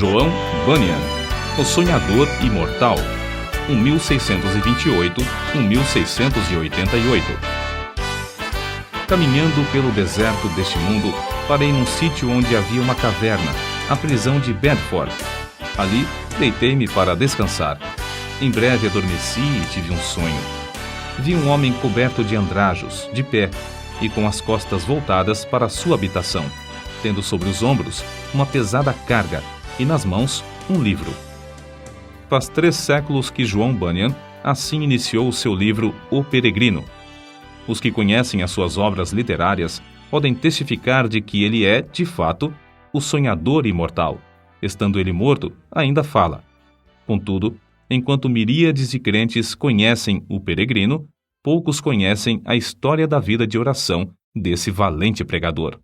João Bunyan, O Sonhador Imortal, 1628-1688. Caminhando pelo deserto deste mundo, parei num sítio onde havia uma caverna, a prisão de Bedford. Ali, deitei-me para descansar. Em breve adormeci e tive um sonho. Vi um homem coberto de andrajos, de pé, e com as costas voltadas para sua habitação, tendo sobre os ombros uma pesada carga e nas mãos um livro. Faz 3 séculos que João Bunyan assim iniciou o seu livro O Peregrino. Os que conhecem as suas obras literárias podem testificar de que ele é, de fato, o sonhador imortal. Estando ele morto, ainda fala. Contudo, enquanto miríades de crentes conhecem o peregrino, poucos conhecem a história da vida de oração desse valente pregador.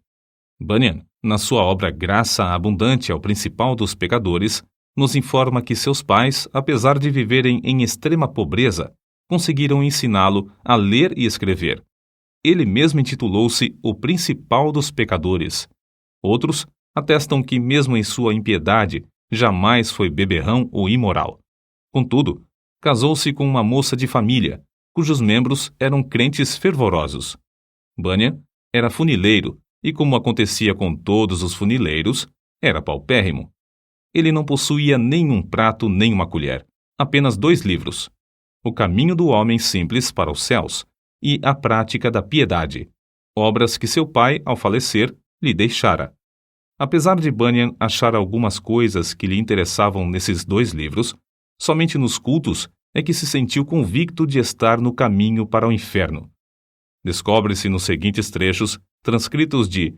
Bunyan, na sua obra Graça Abundante ao Principal dos Pecadores, nos informa que seus pais, apesar de viverem em extrema pobreza, conseguiram ensiná-lo a ler e escrever. Ele mesmo intitulou-se o Principal dos Pecadores. Outros atestam que, mesmo em sua impiedade, jamais foi beberrão ou imoral. Contudo, casou-se com uma moça de família, cujos membros eram crentes fervorosos. Bunyan era funileiro e, como acontecia com todos os funileiros, era paupérrimo. Ele não possuía nenhum prato nem uma colher, apenas 2 livros: O Caminho do Homem Simples para os Céus e A Prática da Piedade, obras que seu pai, ao falecer, lhe deixara. Apesar de Bunyan achar algumas coisas que lhe interessavam nesses 2 livros, somente nos cultos é que se sentiu convicto de estar no caminho para o inferno. Descobre-se nos seguintes trechos, transcritos de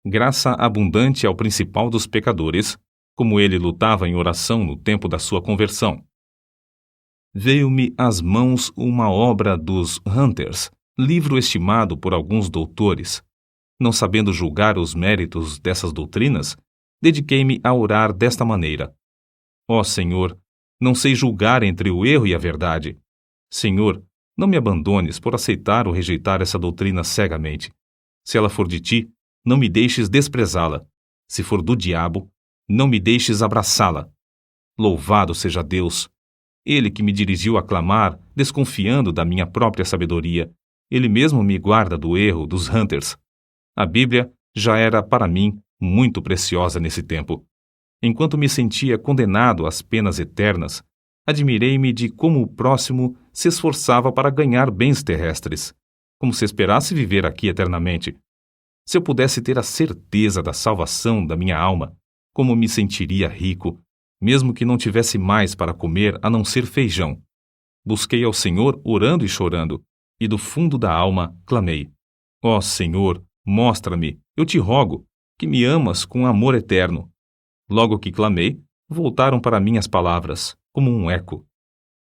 Graça Abundante ao Principal dos Pecadores, como ele lutava em oração no tempo da sua conversão. Veio-me às mãos uma obra dos Hunters, livro estimado por alguns doutores. Não sabendo julgar os méritos dessas doutrinas, dediquei-me a orar desta maneira: Ó Senhor, não sei julgar entre o erro e a verdade. Senhor, não me abandones por aceitar ou rejeitar essa doutrina cegamente. Se ela for de ti, não me deixes desprezá-la. Se for do diabo, não me deixes abraçá-la. Louvado seja Deus! Ele que me dirigiu a clamar, desconfiando da minha própria sabedoria, ele mesmo me guarda do erro dos Hunters. A Bíblia já era para mim muito preciosa nesse tempo. Enquanto me sentia condenado às penas eternas, admirei-me de como o próximo se esforçava para ganhar bens terrestres, como se esperasse viver aqui eternamente. Se eu pudesse ter a certeza da salvação da minha alma, como me sentiria rico, mesmo que não tivesse mais para comer a não ser feijão. Busquei ao Senhor orando e chorando, e do fundo da alma clamei: Ó Senhor, mostra-me, eu te rogo, que me amas com amor eterno. Logo que clamei, voltaram para mim as palavras, como um eco: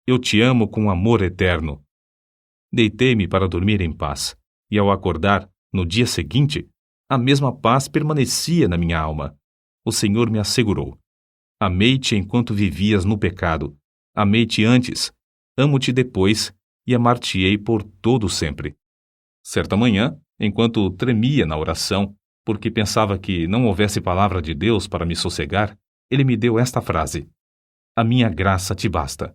Eu te amo com amor eterno. Deitei-me para dormir em paz, e ao acordar, no dia seguinte, a mesma paz permanecia na minha alma. O Senhor me assegurou: Amei-te enquanto vivias no pecado. Amei-te antes, amo-te depois e amar-te-ei por todo sempre. Certa manhã, enquanto tremia na oração, porque pensava que não houvesse palavra de Deus para me sossegar, ele me deu esta frase: A minha graça te basta.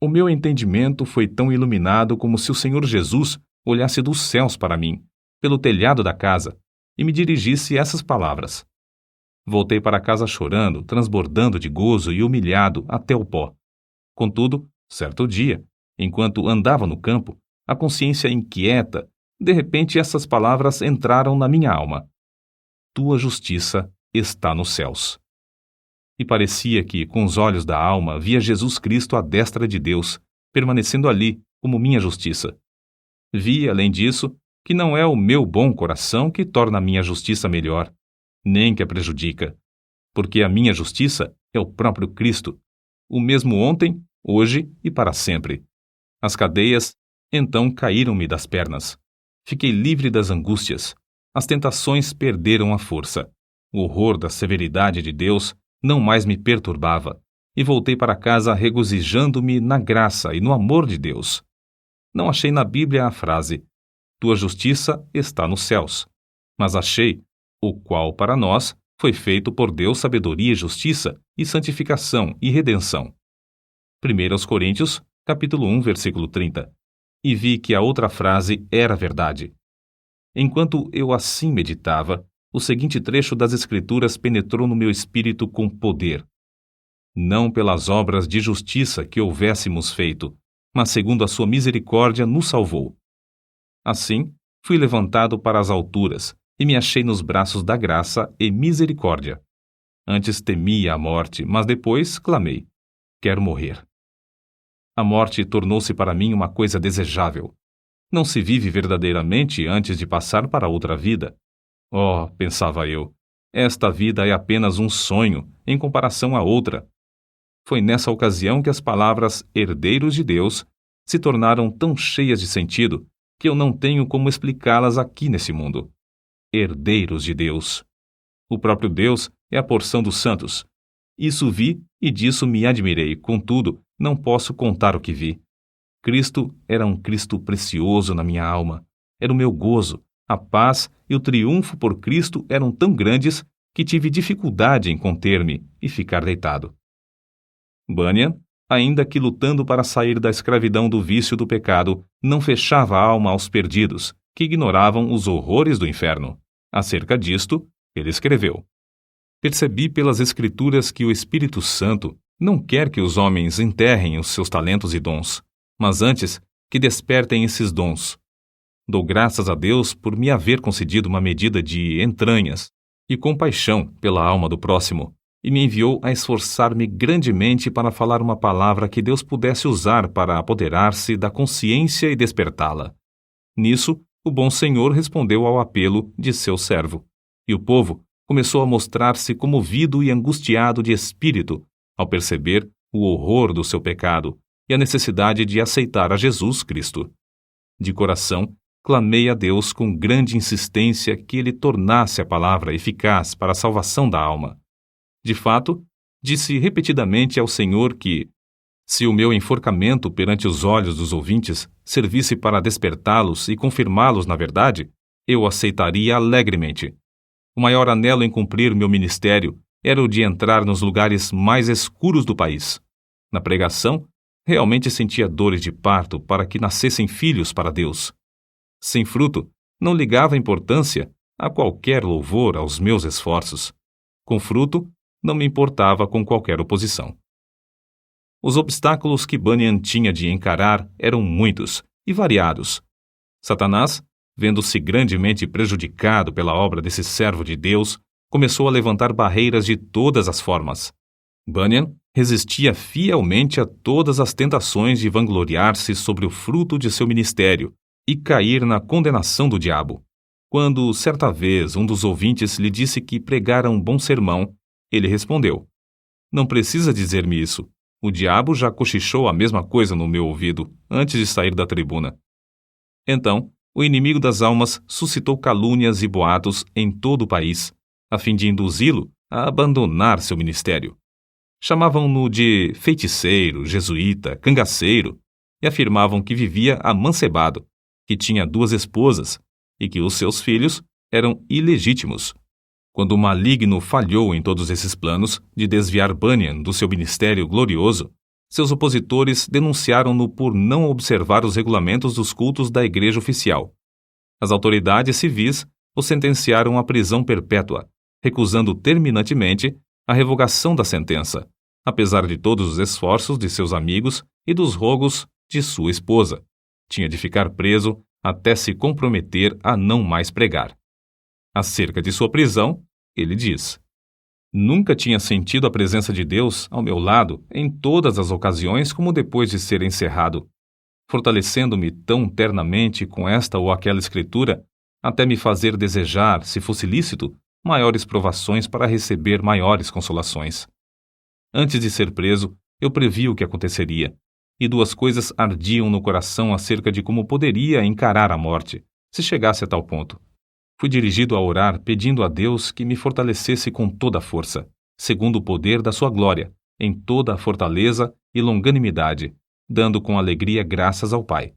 O meu entendimento foi tão iluminado como se o Senhor Jesus olhasse dos céus para mim, pelo telhado da casa, e me dirigisse essas palavras. Voltei para casa chorando, transbordando de gozo e humilhado até o pó. Contudo, certo dia, enquanto andava no campo, a consciência inquieta, de repente essas palavras entraram na minha alma: Tua justiça está nos céus. E parecia que, com os olhos da alma, via Jesus Cristo à destra de Deus, permanecendo ali como minha justiça. Vi, além disso, que não é o meu bom coração que torna a minha justiça melhor, nem que a prejudica, porque a minha justiça é o próprio Cristo, o mesmo ontem, hoje e para sempre. As cadeias, então, caíram-me das pernas. Fiquei livre das angústias. As tentações perderam a força. O horror da severidade de Deus não mais me perturbava, e voltei para casa regozijando-me na graça e no amor de Deus. Não achei na Bíblia a frase: Tua justiça está nos céus, mas achei o qual para nós foi feito por Deus sabedoria e justiça, e santificação e redenção. 1 Coríntios, capítulo 1, versículo 30. E vi que a outra frase era verdade. Enquanto eu assim meditava, o seguinte trecho das Escrituras penetrou no meu espírito com poder. Não pelas obras de justiça que houvéssemos feito, mas segundo a sua misericórdia nos salvou. Assim, fui levantado para as alturas, e me achei nos braços da graça e misericórdia. Antes temia a morte, mas depois clamei: quero morrer. A morte tornou-se para mim uma coisa desejável. Não se vive verdadeiramente antes de passar para outra vida. Oh, pensava eu, esta vida é apenas um sonho em comparação à outra. Foi nessa ocasião que as palavras herdeiros de Deus se tornaram tão cheias de sentido que eu não tenho como explicá-las aqui nesse mundo. Herdeiros de Deus. O próprio Deus é a porção dos santos. Isso vi e disso me admirei, contudo, não posso contar o que vi. Cristo era um Cristo precioso na minha alma. Era o meu gozo, a paz e o triunfo por Cristo eram tão grandes que tive dificuldade em conter-me e ficar deitado. Bunyan, ainda que lutando para sair da escravidão do vício do pecado, não fechava a alma aos perdidos, que ignoravam os horrores do inferno. Acerca disto, ele escreveu: percebi pelas Escrituras que o Espírito Santo não quer que os homens enterrem os seus talentos e dons, mas antes que despertem esses dons. Dou graças a Deus por me haver concedido uma medida de entranhas e compaixão pela alma do próximo, e me enviou a esforçar-me grandemente para falar uma palavra que Deus pudesse usar para apoderar-se da consciência e despertá-la. Nisso, o bom Senhor respondeu ao apelo de seu servo, e o povo começou a mostrar-se comovido e angustiado de espírito ao perceber o horror do seu pecado e a necessidade de aceitar a Jesus Cristo. De coração, clamei a Deus com grande insistência que ele tornasse a palavra eficaz para a salvação da alma. De fato, disse repetidamente ao Senhor que, se o meu enforcamento perante os olhos dos ouvintes servisse para despertá-los e confirmá-los na verdade, eu aceitaria alegremente. O maior anelo em cumprir meu ministério era o de entrar nos lugares mais escuros do país. Na pregação, realmente sentia dores de parto para que nascessem filhos para Deus. Sem fruto, não ligava importância a qualquer louvor aos meus esforços. Com fruto, não me importava com qualquer oposição. Os obstáculos que Bunyan tinha de encarar eram muitos e variados. Satanás, vendo-se grandemente prejudicado pela obra desse servo de Deus, começou a levantar barreiras de todas as formas. Bunyan resistia fielmente a todas as tentações de vangloriar-se sobre o fruto de seu ministério e cair na condenação do diabo. Quando, certa vez, um dos ouvintes lhe disse que pregara um bom sermão, ele respondeu: não precisa dizer-me isso. O diabo já cochichou a mesma coisa no meu ouvido antes de sair da tribuna. Então, o inimigo das almas suscitou calúnias e boatos em todo o país, a fim de induzi-lo a abandonar seu ministério. Chamavam-no de feiticeiro, jesuíta, cangaceiro, e afirmavam que vivia amancebado, que tinha 2 esposas e que os seus filhos eram ilegítimos. Quando o maligno falhou em todos esses planos de desviar Bunyan do seu ministério glorioso, seus opositores denunciaram-no por não observar os regulamentos dos cultos da igreja oficial. As autoridades civis o sentenciaram à prisão perpétua, recusando terminantemente a revogação da sentença, apesar de todos os esforços de seus amigos e dos rogos de sua esposa. Tinha de ficar preso até se comprometer a não mais pregar. Acerca de sua prisão, ele diz: nunca tinha sentido a presença de Deus ao meu lado em todas as ocasiões como depois de ser encerrado, fortalecendo-me tão ternamente com esta ou aquela escritura, até me fazer desejar, se fosse lícito, maiores provações para receber maiores consolações. Antes de ser preso, eu previ o que aconteceria, e 2 coisas ardiam no coração acerca de como poderia encarar a morte, se chegasse a tal ponto. Fui dirigido a orar pedindo a Deus que me fortalecesse com toda a força, segundo o poder da sua glória, em toda a fortaleza e longanimidade, dando com alegria graças ao Pai.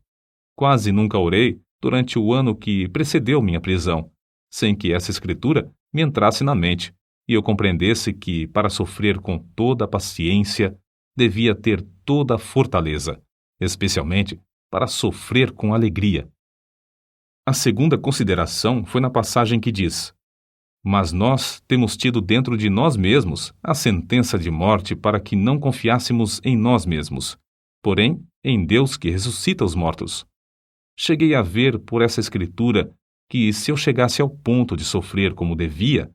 Quase nunca orei durante o ano que precedeu minha prisão, sem que essa escritura me entrasse na mente, e eu compreendesse que, para sofrer com toda a paciência, devia ter toda a fortaleza, especialmente para sofrer com alegria. A segunda consideração foi na passagem que diz: Mas nós temos tido dentro de nós mesmos a sentença de morte para que não confiássemos em nós mesmos, porém em Deus que ressuscita os mortos. Cheguei a ver por essa escritura que, se eu chegasse ao ponto de sofrer como devia,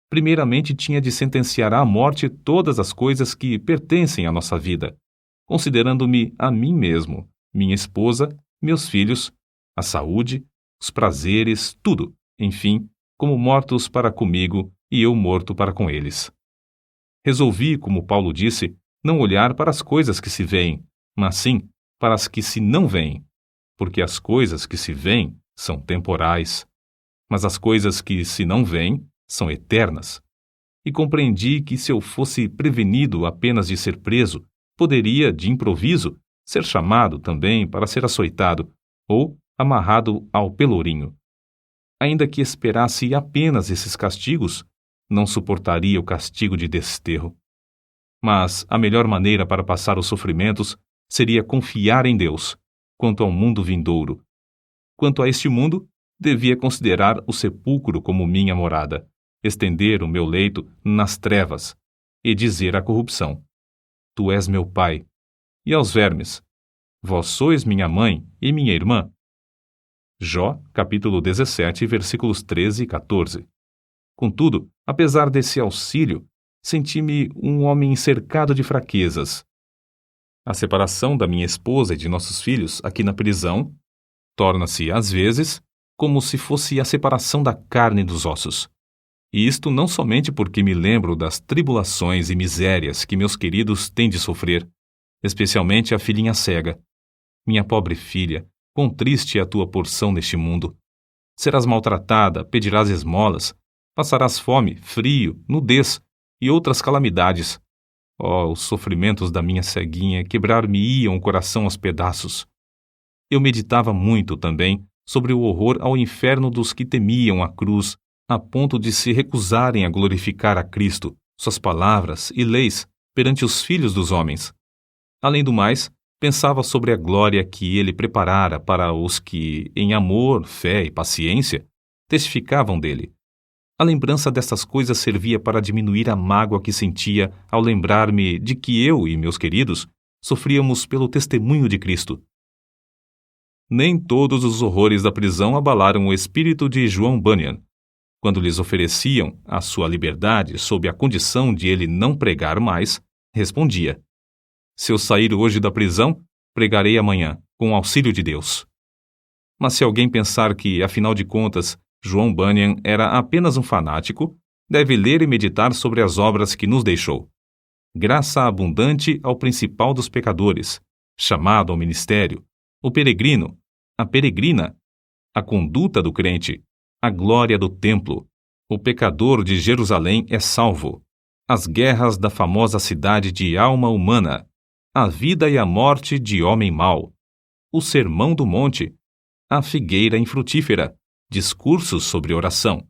primeiramente tinha de sentenciar à morte todas as coisas que pertencem à nossa vida, considerando-me a mim mesmo, minha esposa, meus filhos, a saúde, os prazeres, tudo, enfim, como mortos para comigo e eu morto para com eles. Resolvi, como Paulo disse, não olhar para as coisas que se veem, mas sim para as que se não veem, porque as coisas que se veem são temporais, mas as coisas que se não veem são eternas. E compreendi que, se eu fosse prevenido apenas de ser preso, poderia, de improviso, ser chamado também para ser açoitado ou amarrado ao pelourinho. Ainda que esperasse apenas esses castigos, não suportaria o castigo de desterro. Mas a melhor maneira para passar os sofrimentos seria confiar em Deus, quanto ao mundo vindouro. Quanto a este mundo, devia considerar o sepulcro como minha morada, estender o meu leito nas trevas e dizer à corrupção: Tu és meu pai, e aos vermes: Vós sois minha mãe e minha irmã. Jó, capítulo 17, versículos 13 e 14. Contudo, apesar desse auxílio, senti-me um homem cercado de fraquezas. A separação da minha esposa e de nossos filhos aqui na prisão torna-se, às vezes, como se fosse a separação da carne e dos ossos. E isto não somente porque me lembro das tribulações e misérias que meus queridos têm de sofrer, especialmente a filhinha cega. Minha pobre filha, quão triste é a tua porção neste mundo. Serás maltratada, pedirás esmolas, passarás fome, frio, nudez e outras calamidades. Oh, os sofrimentos da minha ceguinha quebrar-me-iam o coração aos pedaços. Eu meditava muito também sobre o horror ao inferno dos que temiam a cruz, a ponto de se recusarem a glorificar a Cristo, suas palavras e leis perante os filhos dos homens. Além do mais, pensava sobre a glória que ele preparara para os que, em amor, fé e paciência, testificavam dele. A lembrança destas coisas servia para diminuir a mágoa que sentia ao lembrar-me de que eu e meus queridos sofríamos pelo testemunho de Cristo. Nem todos os horrores da prisão abalaram o espírito de João Bunyan. Quando lhes ofereciam a sua liberdade sob a condição de ele não pregar mais, respondia: Se eu sair hoje da prisão, pregarei amanhã, com o auxílio de Deus. Mas se alguém pensar que, afinal de contas, João Bunyan era apenas um fanático, deve ler e meditar sobre as obras que nos deixou. Graça abundante ao principal dos pecadores, chamado ao ministério, o peregrino, a peregrina, a conduta do crente, a glória do templo, o pecador de Jerusalém é salvo, as guerras da famosa cidade de alma humana, a vida e a morte de homem mau, o sermão do monte, a figueira infrutífera, discursos sobre oração,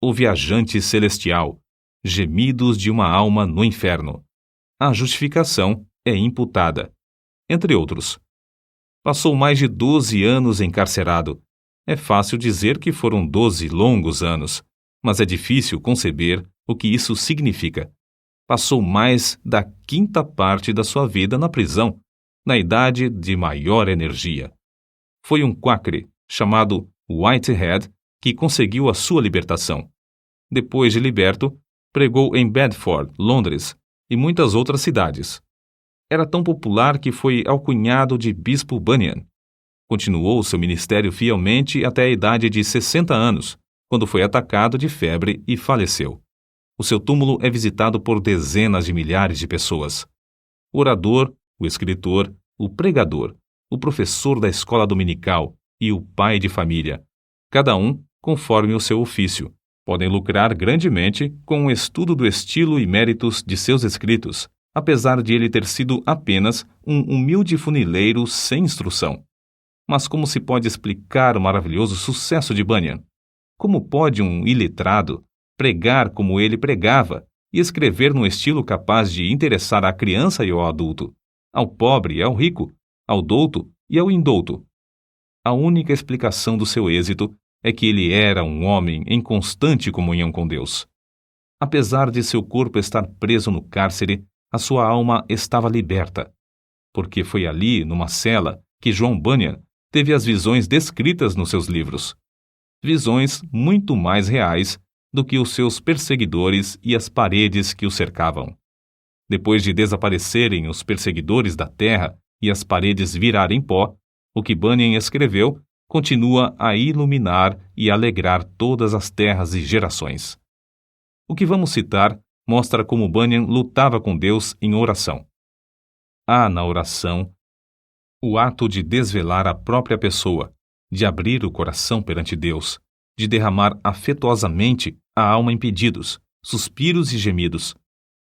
o viajante celestial, gemidos de uma alma no inferno, a justificação é imputada, entre outros. Passou mais de 12 anos encarcerado. É fácil dizer que foram 12 longos anos, mas é difícil conceber o que isso significa. Passou mais da quinta parte da sua vida na prisão, na idade de maior energia. Foi um quacre, chamado Whitehead, que conseguiu a sua libertação. Depois de liberto, pregou em Bedford, Londres, e muitas outras cidades. Era tão popular que foi alcunhado de Bispo Bunyan. Continuou seu ministério fielmente até a idade de 60 anos, quando foi atacado de febre e faleceu. O seu túmulo é visitado por dezenas de milhares de pessoas. O orador, o escritor, o pregador, o professor da escola dominical e o pai de família, cada um conforme o seu ofício, podem lucrar grandemente com o estudo do estilo e méritos de seus escritos, apesar de ele ter sido apenas um humilde funileiro sem instrução. Mas como se pode explicar o maravilhoso sucesso de Bunyan? Como pode um iletrado, pregar como ele pregava e escrever num estilo capaz de interessar à criança e ao adulto, ao pobre e ao rico, ao douto e ao indouto. A única explicação do seu êxito é que ele era um homem em constante comunhão com Deus. Apesar de seu corpo estar preso no cárcere, a sua alma estava liberta, porque foi ali, numa cela, que John Bunyan teve as visões descritas nos seus livros. Visões muito mais reais do que os seus perseguidores e as paredes que o cercavam. Depois de desaparecerem os perseguidores da terra e as paredes virarem pó, o que Bunyan escreveu continua a iluminar e alegrar todas as terras e gerações. O que vamos citar mostra como Bunyan lutava com Deus em oração. Há na oração o ato de desvelar a própria pessoa, de abrir o coração perante Deus, de derramar afetuosamente a alma em pedidos, suspiros e gemidos.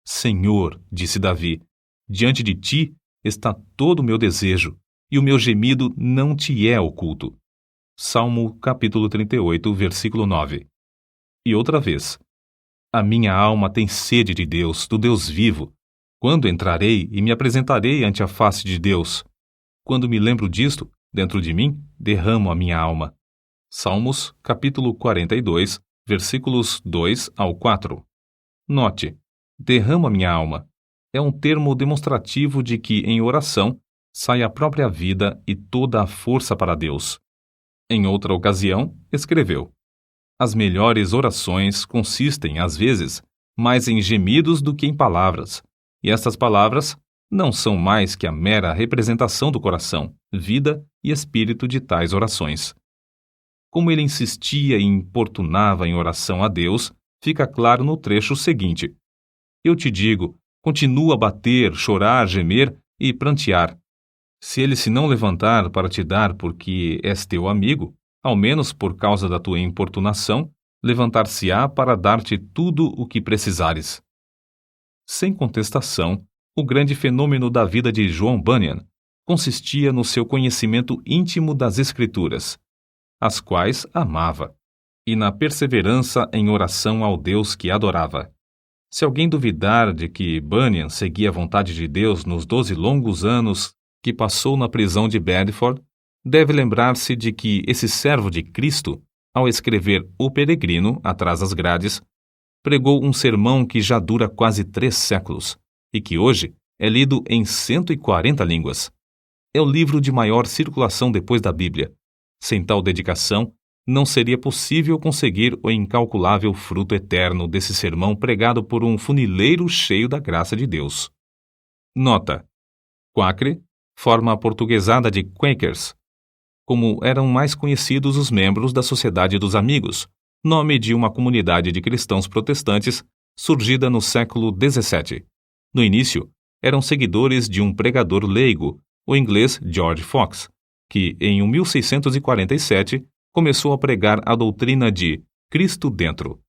Senhor, disse Davi, diante de ti está todo o meu desejo, e o meu gemido não te é oculto. Salmo capítulo 38, versículo 9. E outra vez, a minha alma tem sede de Deus, do Deus vivo. Quando entrarei e me apresentarei ante a face de Deus? Quando me lembro disto, dentro de mim, derramo a minha alma. Salmos, capítulo 42, versículos 2 ao 4. Note, derramo a minha alma. É um termo demonstrativo de que, em oração, sai a própria vida e toda a força para Deus. Em outra ocasião, escreveu: as melhores orações consistem, às vezes, mais em gemidos do que em palavras, e estas palavras não são mais que a mera representação do coração, vida e espírito de tais orações. Como ele insistia e importunava em oração a Deus, fica claro no trecho seguinte: eu te digo, continua a bater, chorar, gemer e prantear. Se ele se não levantar para te dar porque és teu amigo, ao menos por causa da tua importunação, levantar-se-á para dar-te tudo o que precisares. Sem contestação, o grande fenômeno da vida de John Bunyan consistia no seu conhecimento íntimo das Escrituras, as quais amava, e na perseverança em oração ao Deus que adorava. Se alguém duvidar de que Bunyan seguia a vontade de Deus nos 12 longos anos que passou na prisão de Bedford, deve lembrar-se de que esse servo de Cristo, ao escrever O Peregrino, atrás das grades, pregou um sermão que já dura quase 3 séculos e que hoje é lido em 140 línguas. É o livro de maior circulação depois da Bíblia. Sem tal dedicação, não seria possível conseguir o incalculável fruto eterno desse sermão pregado por um funileiro cheio da graça de Deus. Nota: Quakre, forma aportuguesada de Quakers, como eram mais conhecidos os membros da Sociedade dos Amigos, nome de uma comunidade de cristãos protestantes surgida no século XVII. No início, eram seguidores de um pregador leigo, o inglês George Fox, que, em 1647, começou a pregar a doutrina de Cristo dentro.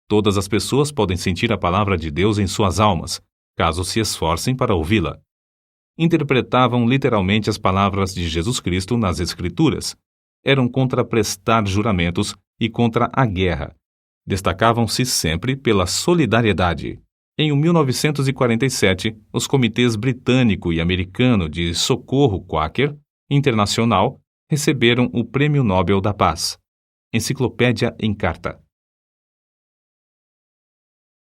Todas as pessoas podem sentir a palavra de Deus em suas almas, caso se esforcem para ouvi-la. Interpretavam literalmente as palavras de Jesus Cristo nas Escrituras. Eram contra prestar juramentos e contra a guerra. Destacavam-se sempre pela solidariedade. Em 1947, os comitês britânico e americano de socorro Quaker Internacional receberam o Prêmio Nobel da Paz. Enciclopédia em Carta.